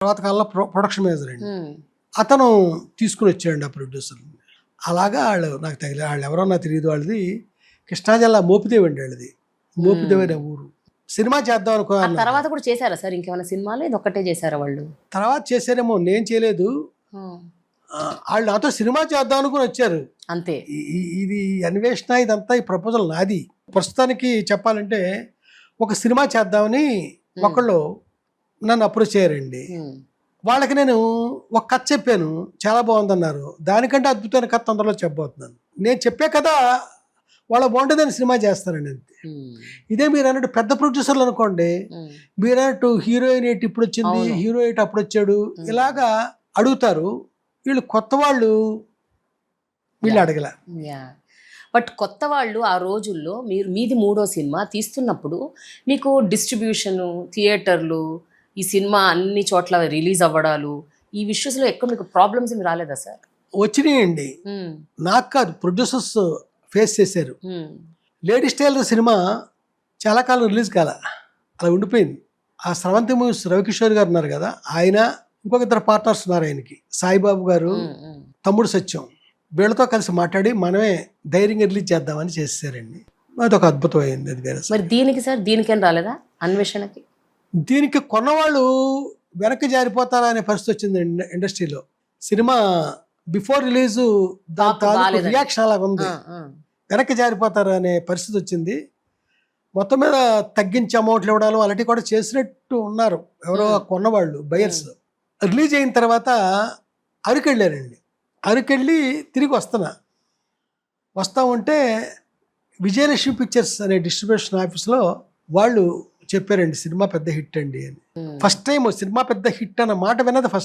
తర్వాత కాలంలో production manager అండి. అతను తీసుకుని వచ్చాడండి ఆ ప్రొడ్యూసర్. అలాగా వాళ్ళు నాకు తగిలి వాళ్ళు ఎవరో నాకు తెలియదు. వాళ్ళది కృష్ణా జిల్లా మోపిదేవి అండి. వాళ్ళది మోపిదేవి అనే ఊరు. సినిమా చేద్దాం అనుకో ఆ తర్వాత కూడా చేశారా సార్ ఇంకేమైనా సినిమాలు? ఇది ఒక్కటే చేశారా వాళ్ళు? తర్వాత చేశారేమో, నేను చేయలేదు. వాళ్ళు నాతో సినిమా చేద్దాం అనుకుని వచ్చారు అంతే. ఇది అన్వేషణ, ఇదంతా ఈ ప్రపోజల్ నాది. ప్రస్తుతానికి చెప్పాలంటే ఒక సినిమా చేద్దామని ఒకళ్ళు నన్ను అప్రోచ్ చేయరండి. వాళ్ళకి నేను ఒక కథ చెప్పాను, చాలా బాగుందన్నారు. దానికంటే అద్భుతమైన కథ తొందరలో చెప్పబోతున్నాను. నేను చెప్పే కథ వాళ్ళ బాగుంటుందని సినిమా చేస్తానండి అంతే. ఇదే మీరు అన్నట్టు పెద్ద ప్రొడ్యూసర్లు అనుకోండి, మీరు అన్నట్టు హీరోయిన్ ఏంటి ఇప్పుడు వచ్చింది, హీరో ఏంటి అప్పుడు వచ్చాడు, ఇలాగా అడుగుతారు. వీళ్ళు కొత్త వాళ్ళు, వీళ్ళు అడగల. బట్ కొత్త వాళ్ళు ఆ రోజుల్లో మీది 3వ సినిమా తీస్తున్నప్పుడు మీకు డిస్ట్రిబ్యూషను, థియేటర్లు, ఈ సినిమా అన్ని చోట్ల రిలీజ్ అవ్వడాలు, ఈ విషయంలో ఎక్కడ మీకు ప్రాబ్లమ్స్ ఏమి రాలేదా సార్? వచ్చినాయండి. నాకు కాదు, ప్రొడ్యూసర్స్ ఫేస్ చేశారు. లేడీస్ టైలర్ సినిమా చాలా కాలం రిలీజ్ కాల, అలా ఉండిపోయింది. ఆ స్రవంతి మూవీస్ రవికిషోర్ గారు ఉన్నారు కదా, ఆయన ఇంకొక ఇద్దరు పార్ట్నర్స్ ఉన్నారు ఆయనకి, సాయిబాబు గారు, తమ్ముడు సత్యం, వీళ్ళతో కలిసి మాట్లాడి మనమే ధైర్యంగా రిలీజ్ చేద్దామని చేశారండి. అదొక అద్భుతం అయింది. అది వేరే. మరి దీనికి సార్ దీనికేం రాలేదా అన్వేషణకి? దీనికి కొన్నవాళ్ళు వెనక్కి జారిపోతారా అనే పరిస్థితి వచ్చింది ఇండస్ట్రీలో. సినిమా బిఫోర్ రిలీజు దాని రియాక్షన్ అలాగ ఉంది, వెనక్కి జారిపోతారు అనే పరిస్థితి వచ్చింది. మొత్తం మీద తగ్గించి అమౌంట్లు ఇవ్వడాలు అలాంటివి కూడా చేసినట్టు ఉన్నారు ఎవరో కొన్నవాళ్ళు, బయర్స్. రిలీజ్ అయిన తర్వాత అరకెళ్ళారండి. అరకెళ్ళి తిరిగి వస్తా ఉంటే విజయలక్ష్మి పిక్చర్స్ అనే డిస్ట్రిబ్యూషన్ ఆఫీస్లో వాళ్ళు చెప్పారండి, సినిమా పెద్ద హిట్ అండి అని. ఫస్ట్ టైం సినిమా పెద్ద హిట్ అన్న మాట విన్నది ఫస్ట్